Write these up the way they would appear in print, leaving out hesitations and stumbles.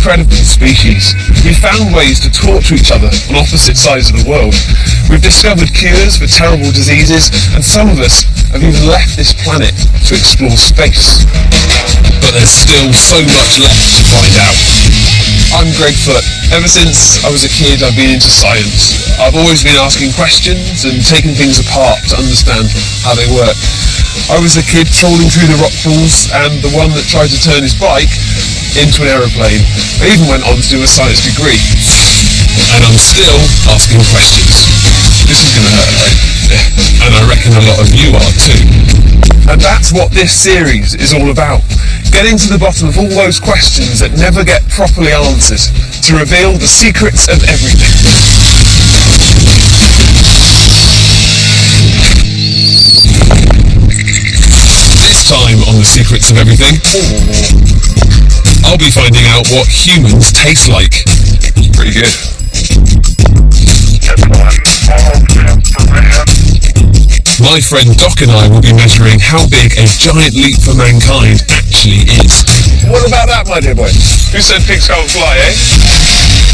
incredible species. We've found ways to talk to each other on opposite sides of the world. We've discovered cures for terrible diseases, and some of us have even left this planet to explore space. But there's still so much left to find out. I'm Greg Foot. Ever since I was a kid, I've been into science. I've always been asking questions and taking things apart to understand how they work. I was the kid trawling through the rock pools and the one that tried to turn his bike into an aeroplane. I even went on to do a science degree. And I'm still asking questions. This is going to hurt, right? And I reckon a lot of you are too. And that's what this series is all about. Getting to the bottom of all those questions that never get properly answered, to reveal the secrets of everything. This time on The Secrets of Everything, I'll be finding out what humans taste like. Pretty good. My friend Doc and I will be measuring how big a giant leap for mankind actually is. What about that, my dear boy? Who said pigs can't fly, eh?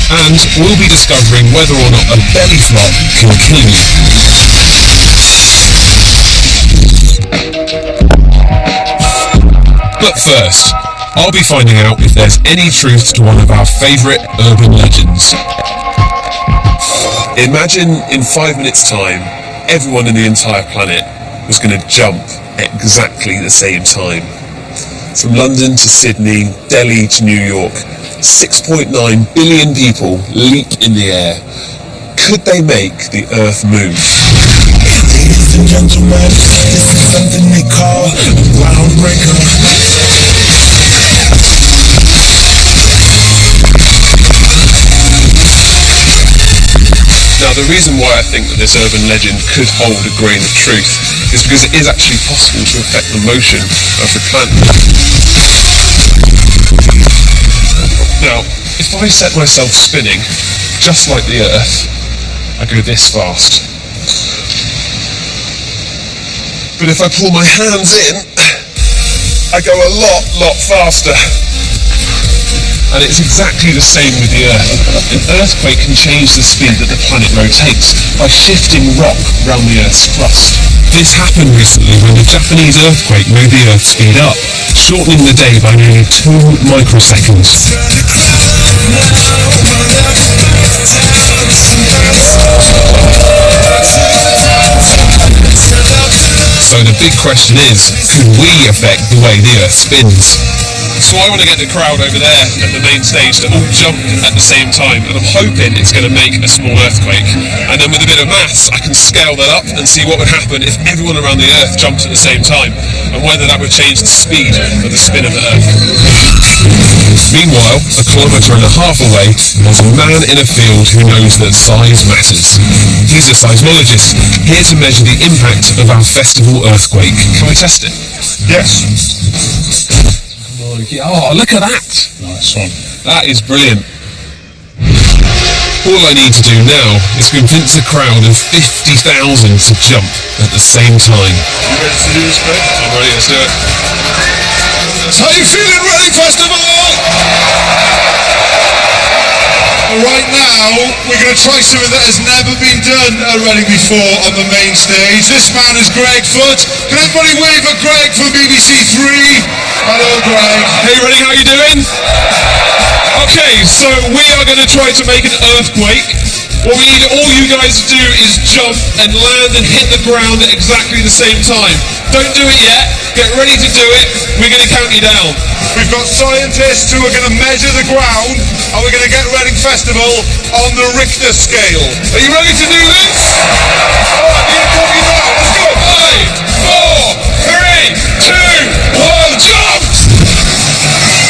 And we'll be discovering whether or not a belly flop can kill you. But first, I'll be finding out if there's any truth to one of our favourite urban legends. Imagine in 5 minutes' time, everyone in the entire planet was going to jump at exactly the same time. From London to Sydney, Delhi to New York, 6.9 billion people leap in the air. Could they make the Earth move? Ladies and gentlemen, this is something they call a groundbreaker. Now, the reason why I think that this urban legend could hold a grain of truth is because it is actually possible to affect the motion of the planet. Now, if I set myself spinning, just like the Earth, I go this fast. But if I pull my hands in, I go a lot faster. And it's exactly the same with the Earth. An earthquake can change the speed that the planet rotates by shifting rock around the Earth's crust. This happened recently when the Japanese earthquake made the Earth speed up, shortening the day by nearly 2 microseconds. So the big question is, could we affect the way the Earth spins? So I want to get the crowd over there at the main stage to all jump at the same time, and I'm hoping it's going to make a small earthquake. And then with a bit of maths, I can scale that up and see what would happen if everyone around the Earth jumped at the same time, and whether that would change the speed of the spin of the Earth. Meanwhile, 1.5 kilometres away, there's a man in a field who knows that size matters. He's a seismologist, here to measure the impact of our festival earthquake. Can we test it? Yes. Oh, look at that! Nice one. That is brilliant. All I need to do now is convince a crowd of 50,000 to jump at the same time. You ready to do this, Greg? I'm ready, let's do it. How you feeling, Reading Festival? Right now, we're going to try something that has never been done at Reading before on the main stage. This man is Greg Foot. Can everybody wave at Greg from BBC Three? Hello, Greg. Hey, Reading, how you doing? Okay, so we are going to try to make an earthquake. What we need all you guys to do is jump and land and hit the ground at exactly the same time. Don't do it yet. Get ready to do it. We're going to count you down. We've got scientists who are going to measure the ground, and we're going to get Reading Festival on the Richter scale. Are you ready to do this? Alright, we're going to count you down. Let's go. 5, 4, 3, 2, 1, jump!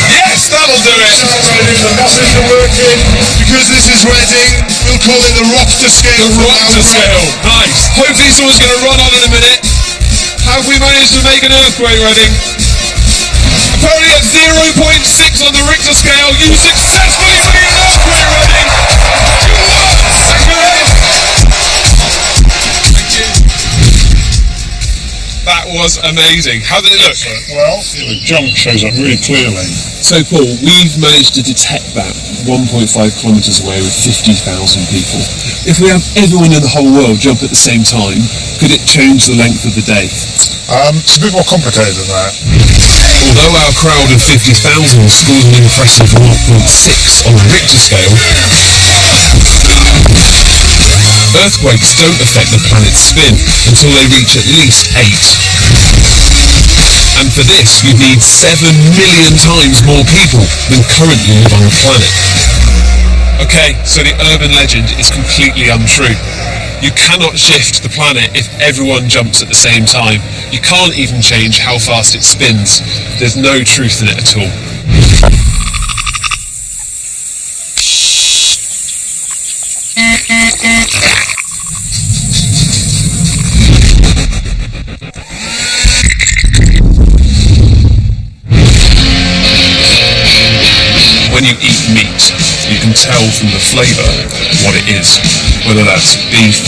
Yes, that'll do it. The muscles are working. Because this is Reading, we'll call it the Richter scale. The Richter scale. Nice. Hopefully someone's going to run on in a minute. Have we managed to make an earthquake, Reading? Apparently at 0.6 on the Richter scale, you successfully made an earthquake, Reading! Thank you. That was amazing. How did it look? Well, the jump shows up really clearly. So, Paul, we've managed to detect that 1.5 kilometres away with 50,000 people. If we have everyone in the whole world jump at the same time, could it change the length of the day? It's a bit more complicated than that. Although our crowd of 50,000 scored an impressive 0.6 on the Richter scale, earthquakes don't affect the planet's spin until they reach at least 8. And for this, you need 7 million times more people than currently live on the planet. Okay, so the urban legend is completely untrue. You cannot shift the planet if everyone jumps at the same time. You can't even change how fast it spins. There's no truth in it at all. When you eat meat, you can tell from the flavour what it is, whether that's beef,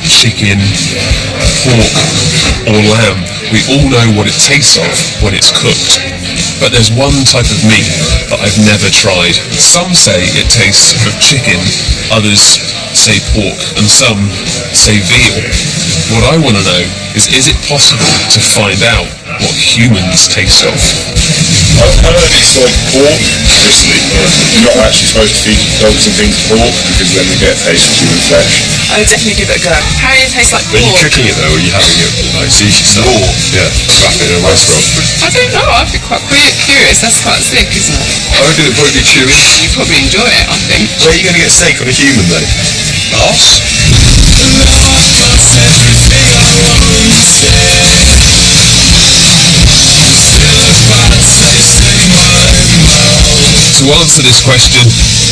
chicken, pork or lamb. We all know what it tastes of when it's cooked. But there's one type of meat that I've never tried. Some say it tastes of chicken, others say pork, and some say veal. What I want to know is it possible to find out what humans taste of? I've heard it's like pork, obviously. You're not actually supposed to feed dogs and things pork because then they get a taste of human flesh. I would definitely give it a go. How do it taste like Are you pork? cooking it though, or are you having it like sushi style? Yeah, wrap it in a restaurant. I don't know, I'd be quite curious. That's quite sick, isn't it? I reckon it'd probably be chewy. You probably enjoy it, I think. Where are you going to get steak on a human then? Arse? To answer this question,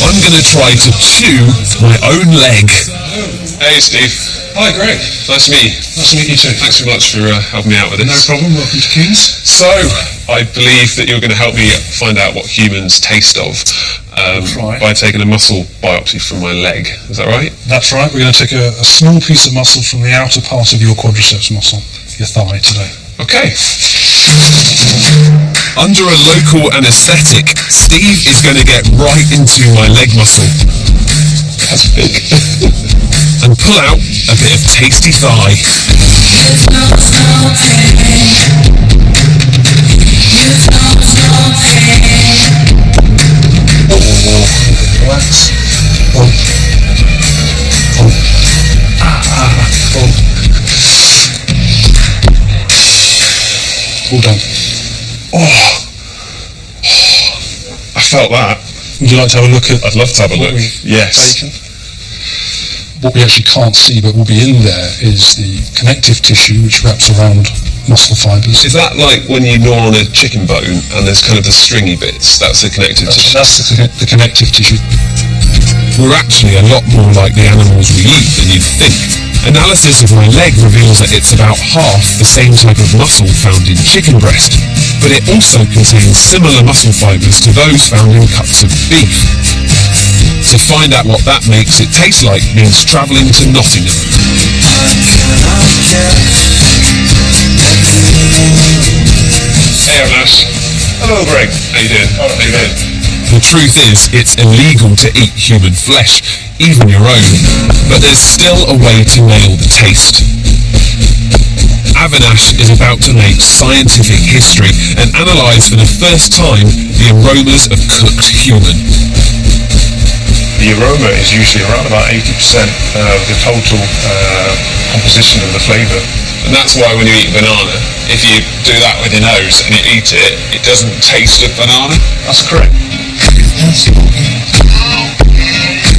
I'm going to try to chew my own leg. Hey Steve. Hi Greg. Nice to meet you. Nice to meet you too. Thanks so much for helping me out with this. No problem, welcome to Kings. So, I believe that you're going to help me find out what humans taste of right. by taking a muscle biopsy from my leg. Is that right? That's right, we're going to take a small piece of muscle from the outer part of your quadriceps muscle, your thigh today. Okay. Under a local anaesthetic, Steve is going to get right into my leg muscle. That's big. And pull out a bit of tasty thigh. Relax. All done. I felt that. Would you like to have a look at... I'd love to have a what look. we've Yes. taken? What we actually can't see but will be in there is the connective tissue which wraps around muscle fibres. Is that like when you gnaw on a chicken bone and there's kind of the stringy bits? That's the connective tissue. That's the connective tissue. We're actually a lot more like the animals we eat than you'd think. Analysis of my leg reveals that it's about half the same type of muscle found in chicken breast, but it also contains similar muscle fibres to those found in cuts of beef. To find out what that makes it taste like means travelling to Nottingham. Hey Avinash. Hello Greg. How you doing? How you doing? The truth is, it's illegal to eat human flesh, even your own, but there's still a way to nail the taste. Avinash is about to make scientific history and analyse for the first time the aromas of cooked human. The aroma is usually around about 80% of the total composition of the flavour. And that's why when you eat banana, if you do that with your nose and you eat it, it doesn't taste of banana. That's correct.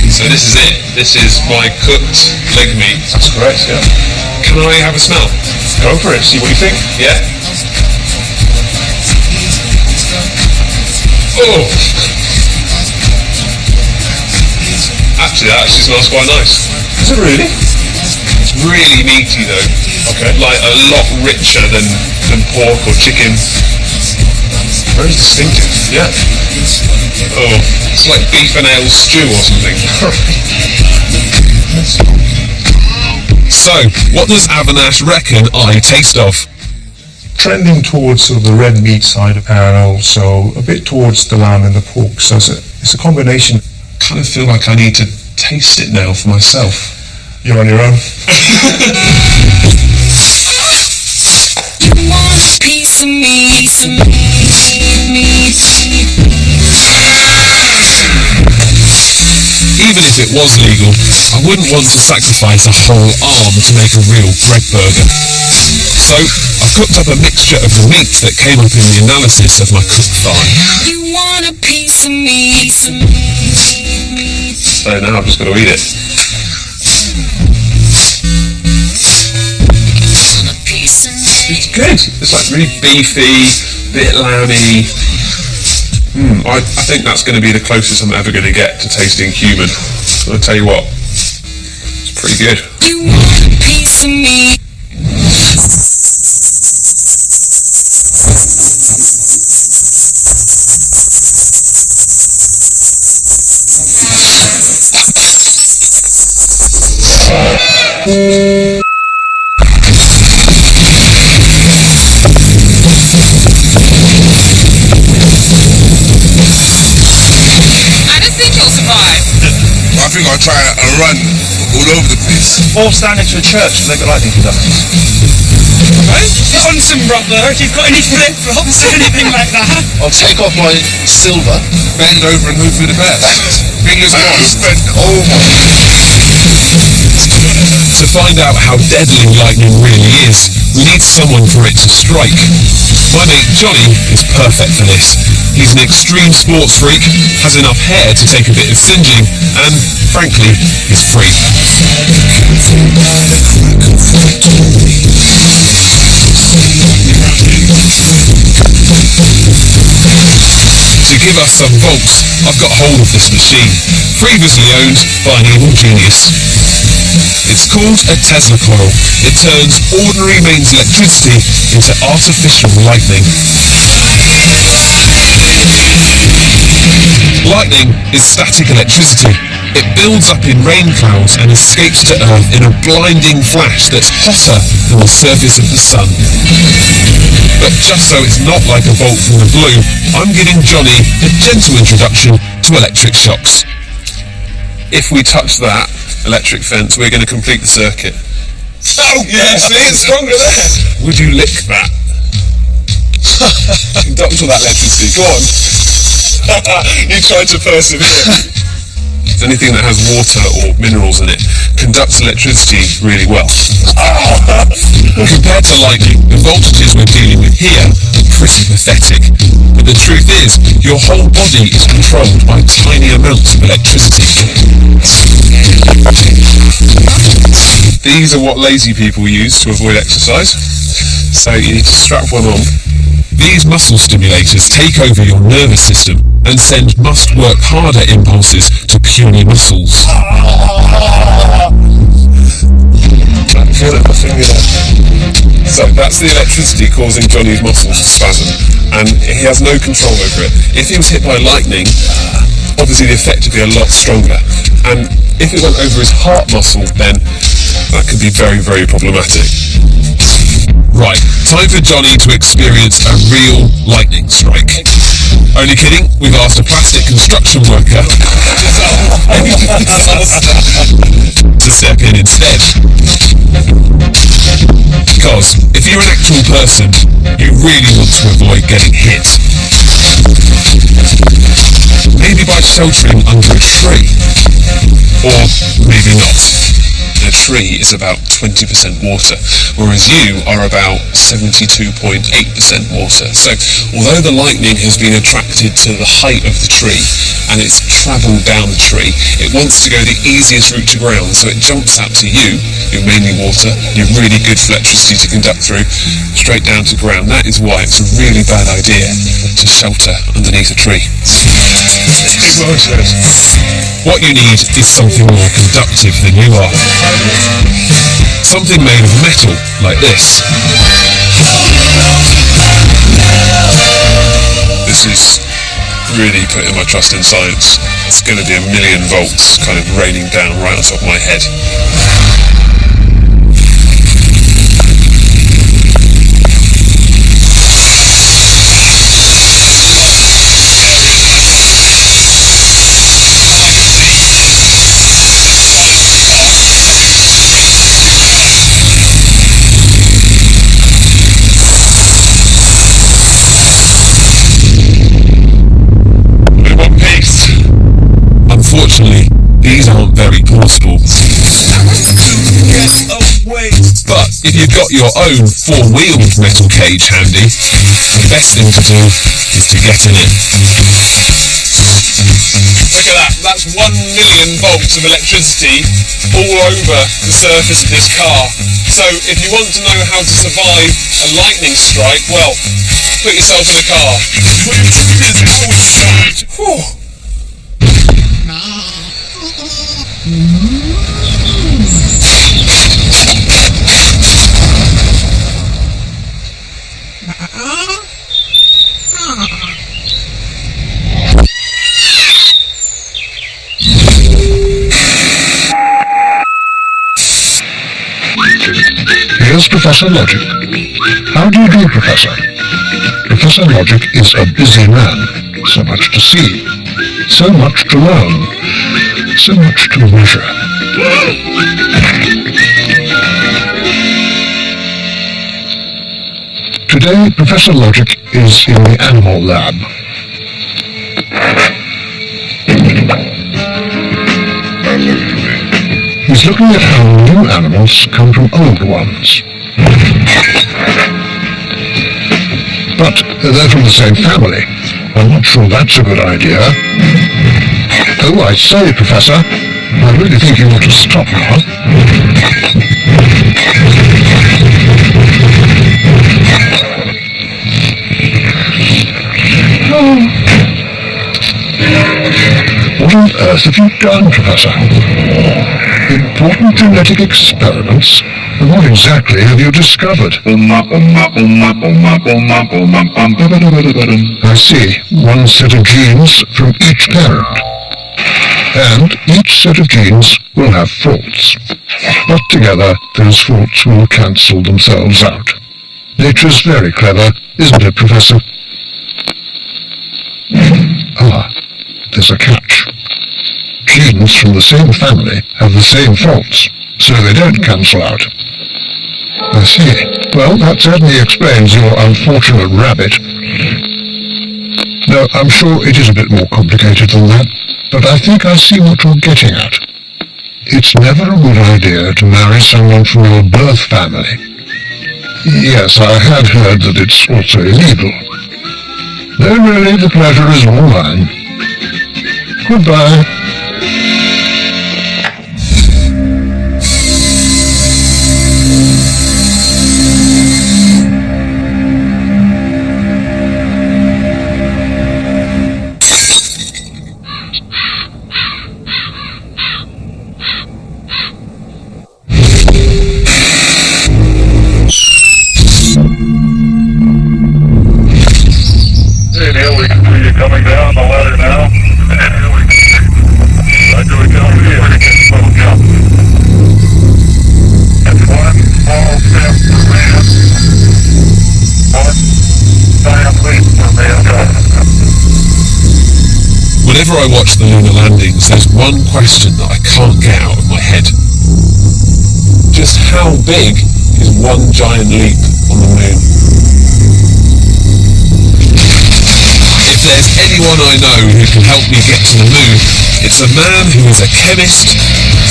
So this is it. This is my cooked leg meat. That's correct, yeah. Can I have a smell? Go for it, see what you think. Yeah? Oh! Actually, that actually smells quite nice. Is it really? It's really meaty though. Okay. Like a lot richer than pork or chicken. Very distinctive. Yeah. Oh, it's like beef and ale stew or something. So, what does Avinash reckon I taste of? trending towards sort of the red meat side and also a bit towards the lamb and the pork. So it's a combination. I kind of feel like I need to taste it now for myself. You're on your own. You want a piece of me, Even if it was legal, I wouldn't want to sacrifice a whole arm to make a real Greg burger. So, I've cooked up a mixture of the meat that came up in the analysis of my cooked thigh. You want a piece of me, So now I've just got to eat it. It's good. It's like really beefy, bit lamby. I think that's going to be the closest I'm ever going to get to tasting human. I'll tell you what, it's pretty good. You want a piece of me. I think I'll try and run all over the place. Or stand next to a church and they've got lightning conductors. Right? Johnson, brother, if you've got any flip-flops or anything like that. I'll take off my silver. Bend over and hope for the best. Fingers crossed. Oh my. To find out how deadly lightning really is, we need someone for it to strike. My mate Johnny is perfect for this. He's an extreme sports freak, has enough hair to take a bit of singeing, and, frankly, is free. To give us some volts, I've got hold of this machine, previously owned by an evil genius. It's called a Tesla coil. It turns ordinary mains electricity into artificial lightning. Lightning is static electricity. It builds up in rain clouds and escapes to Earth in a blinding flash that's hotter than the surface of the sun. But just so it's not like a bolt from the blue, I'm giving Johnny a gentle introduction to electric shocks. If we touch that electric fence, we're going to complete the circuit. Oh yeah, see, it's stronger there. Would you lick that? Conduct all that electricity. Go on. You tried to persevere. Anything that has water or minerals in it conducts electricity really well. Compared to lightning, the voltages we're dealing with here are pretty pathetic. But the truth is, your whole body is controlled by tiny amounts of electricity. These are what lazy people use to avoid exercise. So you need to strap one on. These muscle stimulators take over your nervous system and send must-work harder impulses to puny muscles. I feel it in my finger there. So that's the electricity causing Johnny's muscles to spasm, and he has no control over it. If he was hit by lightning, obviously the effect would be a lot stronger. And if it went over his heart muscle, then that could be very, very problematic. Right, time for Johnny to experience a real lightning strike. Only kidding, we've asked a plastic construction worker to step in instead. Because if you're an actual person, you really want to avoid getting hit. Maybe by sheltering under a tree. Or maybe not. A tree is about 20% water, whereas you are about 72.8% water. So, although the lightning has been attracted to the height of the tree, and it's travelled down the tree, it wants to go the easiest route to ground, so it jumps out to you, you're mainly water, you're really good for electricity to conduct through, straight down to ground. That is why it's a really bad idea to shelter underneath a tree. What you need is something more conductive than you are. Something made of metal, like this. This is really putting my trust in science. It's going to be 1,000,000 volts kind of raining down right on top of my head. these aren't very portable. But if you've got your own four-wheeled metal cage handy, the best thing to do is to get in it. Look at that, that's 1 million volts of electricity all over the surface of this car. So if you want to know how to survive a lightning strike, well, put yourself in a car. Here's Professor Logic. How do you do, Professor? Professor Logic is a busy man. So much to see, so much to learn, so much to measure. Today, Professor Logic is in the Animal Lab. He's looking at how new animals come from old ones. But they're from the same family. I'm not sure that's a good idea. Oh, I say, Professor, I really think you ought to stop now. What on earth have you done, Professor? Important genetic experiments? And what exactly have you discovered? I see. One set of genes from each parent. And each set of genes will have faults. But together, those faults will cancel themselves out. Nature's very clever, isn't it, Professor? Ah, there's a catch. Genes from the same family have the same faults, so they don't cancel out. I see. Well, that certainly explains your unfortunate rabbit. No, I'm sure it is a bit more complicated than that, but I think I see what you're getting at. It's never a good idea to marry someone from your birth family. Yes, I had heard that it's also illegal. No, really, the pleasure is all mine. Goodbye. Coming down the ladder now. Right to jump. That's one small step for man, one giant leap for mankind. Whenever I watch the lunar landings, there's one question that I can't get out of my head. Just how big is one giant leap on the moon? If there's anyone I know who can help me get to the moon, it's a man who is a chemist,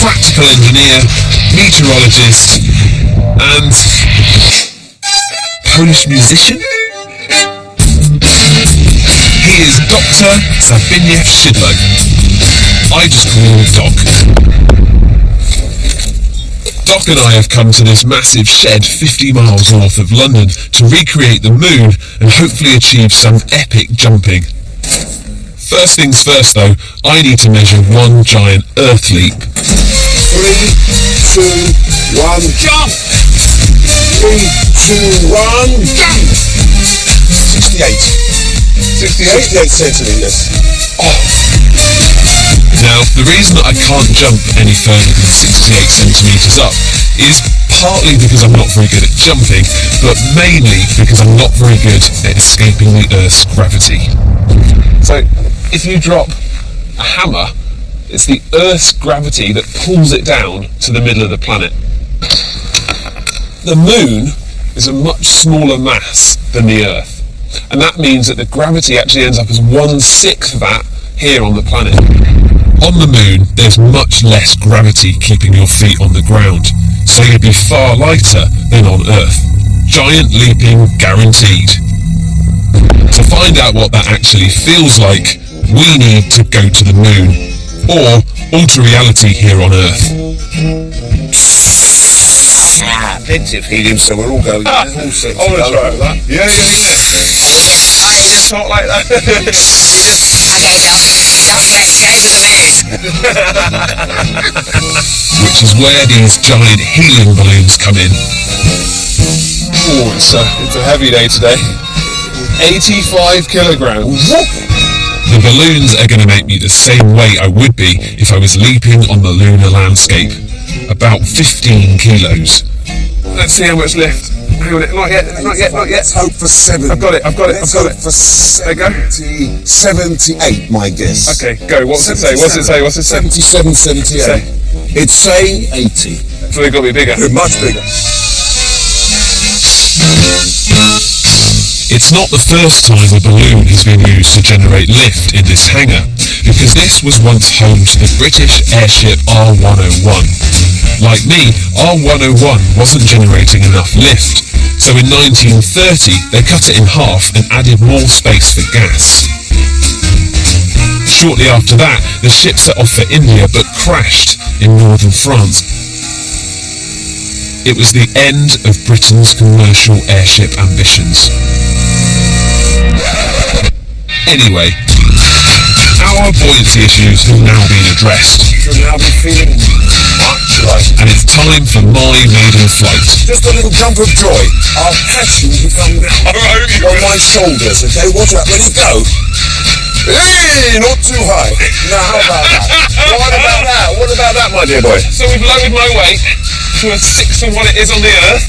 practical engineer, meteorologist, and Polish musician? He is Dr. Zbigniew Szydło. I just call him Doc. Doc and I have come to this massive shed 50 miles north of London to recreate the moon and hopefully achieve some epic jumping. First things first though, I need to measure one giant Earth leap. 3, 2, 1, jump! 3, 2, 1, jump! 68. 68 centimetres. Oh. Now, the reason that I can't jump any further than 68 centimetres up is partly because I'm not very good at jumping, but mainly because I'm not very good at escaping the Earth's gravity. So, if you drop a hammer, it's the Earth's gravity that pulls it down to the middle of the planet. The moon is a much smaller mass than the Earth, and that means that the gravity actually ends up as 1/6 of that here on the planet. On the moon, there's much less gravity keeping your feet on the ground, so you'd be far lighter than on Earth. Giant leaping guaranteed. To find out what that actually feels like, we need to go to the moon, or alter reality here on Earth. Plenty of helium, so we're all going there. All set to I want to go. try it with that. Yeah. You just talk like that. Which is where these giant helium balloons come in. Oh, it's a heavy day today. 85 kilograms. The balloons are going to make me the same weight I would be if I was leaping on the lunar landscape. About 15 kilos. Let's see how much lift. Hang on, not yet. Let's hope for 70. I've got it. Let's There hope for you go. 78, my guess. Okay, go. What's it say? 77, 78. It's saying 80. So they've got to be bigger. Much bigger. It's not the first time a balloon has been used to generate lift in this hangar, because this was once home to the British airship R101. Like me, R101 wasn't generating enough lift, so in 1930 they cut it in half and added more space for gas. Shortly after that, the ship set off for India but crashed in northern France. It was the end of Britain's commercial airship ambitions. Anyway, our buoyancy issues have now been addressed. Should now be feeling much like. And it's time for my maiden flight. Just a little jump of joy. Our passions will come down on my shoulders. Okay, watch out. Ready, go. Hey, not too high. Now, how about that? What about that, my dear boy? So we've lowered my weight to a sixth of what it is on the Earth,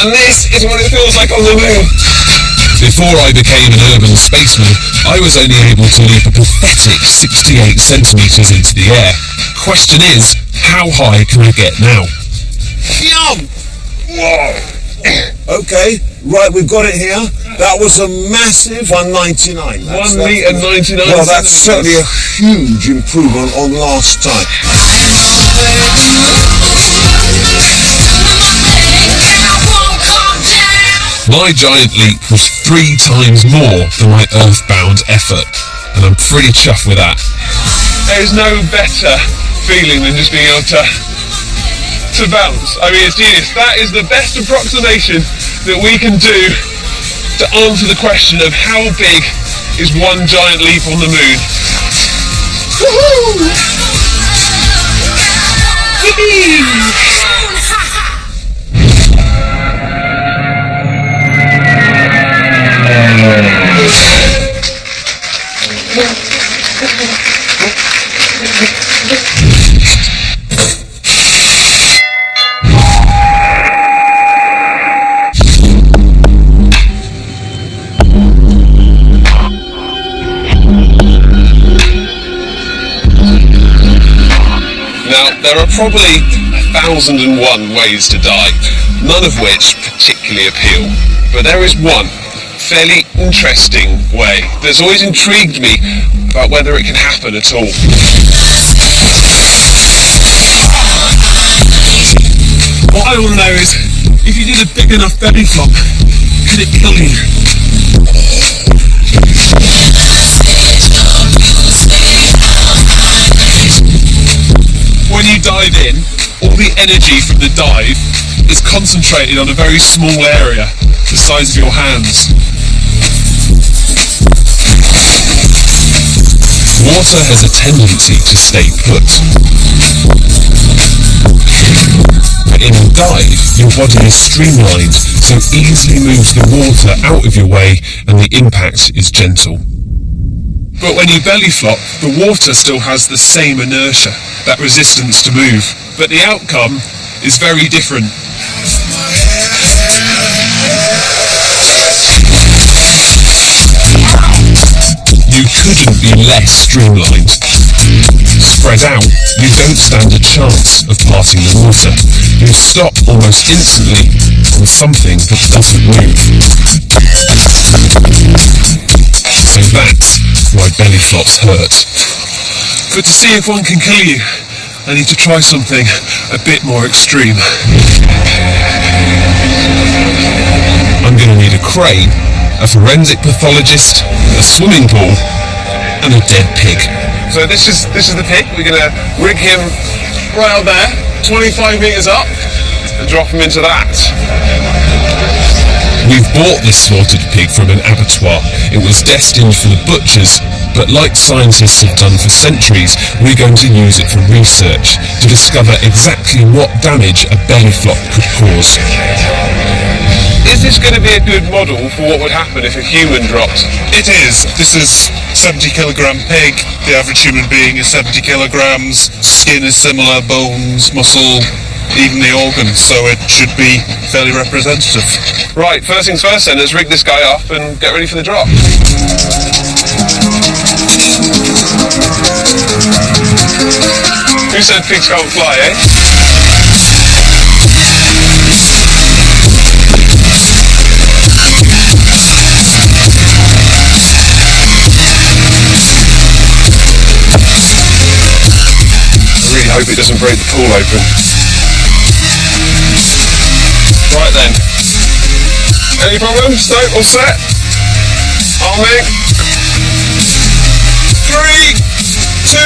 and this is what it feels like on the moon. Before I became an urban spaceman, I was only able to leap a pathetic 68 centimetres into the air. Question is, how high can I get now? Yum! Whoa! Okay, right, we've got it here. That was a massive 199. 1 metre 99 Well, that's centimetres. certainly a huge improvement on last time. My giant leap was 3 times more than my earthbound effort, and I'm pretty chuffed with that. There's no better feeling than just being able to bounce. I mean, it's genius. That is the best approximation that we can do to answer the question of how big is one giant leap on the moon. Woohoo! Now, there are probably 1,001 ways to die, none of which particularly appeal. But there is one fairly interesting way that's always intrigued me about whether it can happen at all. What I want to know is, if you did a big enough belly flop, could it kill you? When you dive in, all the energy from the dive is concentrated on a very small area, the size of your hands. Water has a tendency to stay put. But in a dive, your body is streamlined, so easily moves the water out of your way and the impact is gentle. But when you belly flop, the water still has the same inertia, that resistance to move. But the outcome is very different. You couldn't be less streamlined. Spread out, you don't stand a chance of parting the water. You stop almost instantly on something that doesn't move. So that's why belly flops hurt. But to see if one can kill you, I need to try something a bit more extreme. I'm going to need a crane, a forensic pathologist, a swimming pool, and a dead pig. So this is the pig. We're going to rig him right out there, 25 metres up, and drop him into that. We've bought this slaughtered pig from an abattoir. It was destined for the butchers, but like scientists have done for centuries, we're going to use it for research to discover exactly what damage a belly flop could cause. Is this going to be a good model for what would happen if a human dropped? It is. This is 70 kilogram pig. The average human being is 70 kilograms. Skin is similar, bones, muscle, even the organs, so it should be fairly representative. Right, first things first then, let's rig this guy up and get ready for the drop. Who said pigs can't fly, eh? I really hope it doesn't break the pool open. Right then. Any problems? No? All set? Arming. 3, 2,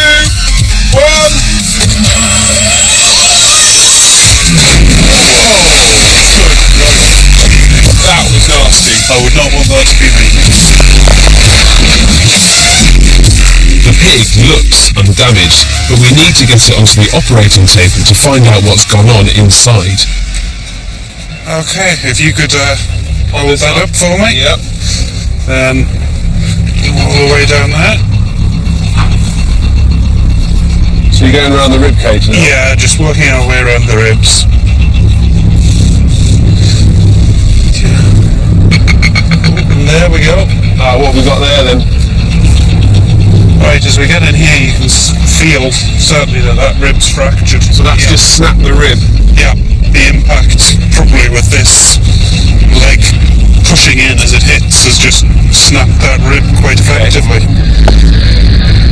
1. That was nasty. I would not want that to be me. The pig looks undamaged, but we need to get it onto the operating table to find out what's gone on inside. Okay, if you could hold that up for me. Yep. Then all the way down there. So you're going around the rib cage now? Yeah, just working our way around the ribs. And there we go. What have we got there then? Right, as we get in here you can feel certainly that rib's fractured. So that's just snapped the rib? Yeah, the impact probably with this leg pushing in as it hits has just snapped that rib quite effectively.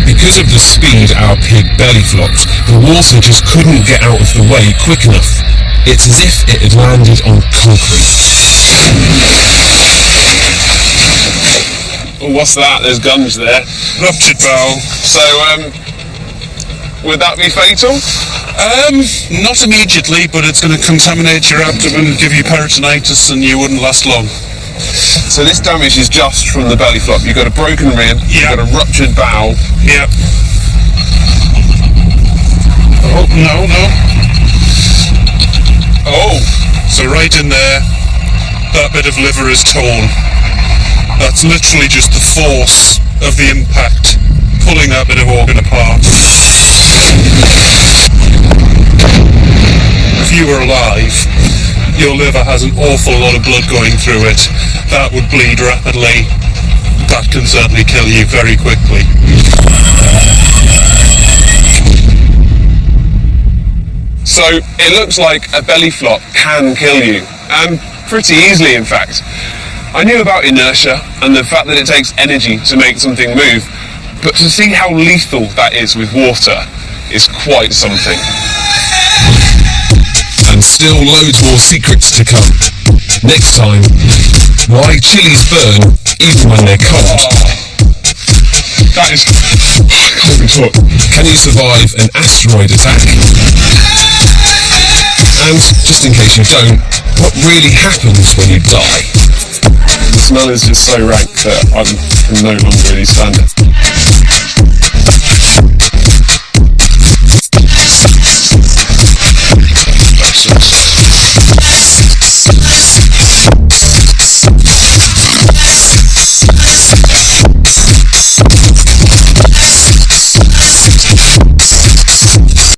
Because of the speed our pig belly flopped, the water just couldn't get out of the way quick enough. It's as if it had landed on concrete. Oh, what's that? There's guns there. Ruptured bowel. So, would that be fatal? Not immediately, but it's going to contaminate your abdomen, give you peritonitis, and you wouldn't last long. So this damage is just from the belly flop. You've got a broken rib, you've got a ruptured bowel. Yep. Oh, no. Oh! So right in there, that bit of liver is torn. That's literally just the force of the impact pulling that bit of organ apart. If you were alive, your liver has an awful lot of blood going through it. That would bleed rapidly. That can certainly kill you very quickly. So it looks like a belly flop can kill you, pretty easily in fact. I knew about inertia and the fact that it takes energy to make something move, but to see how lethal that is with water is quite something. And still loads more secrets to come. Next time, why chilies burn even when they're cold. That is... I can't even talk. Can you survive an asteroid attack? And, just in case you don't, what really happens when you die? The smell is just so rank that I can no longer really stand it.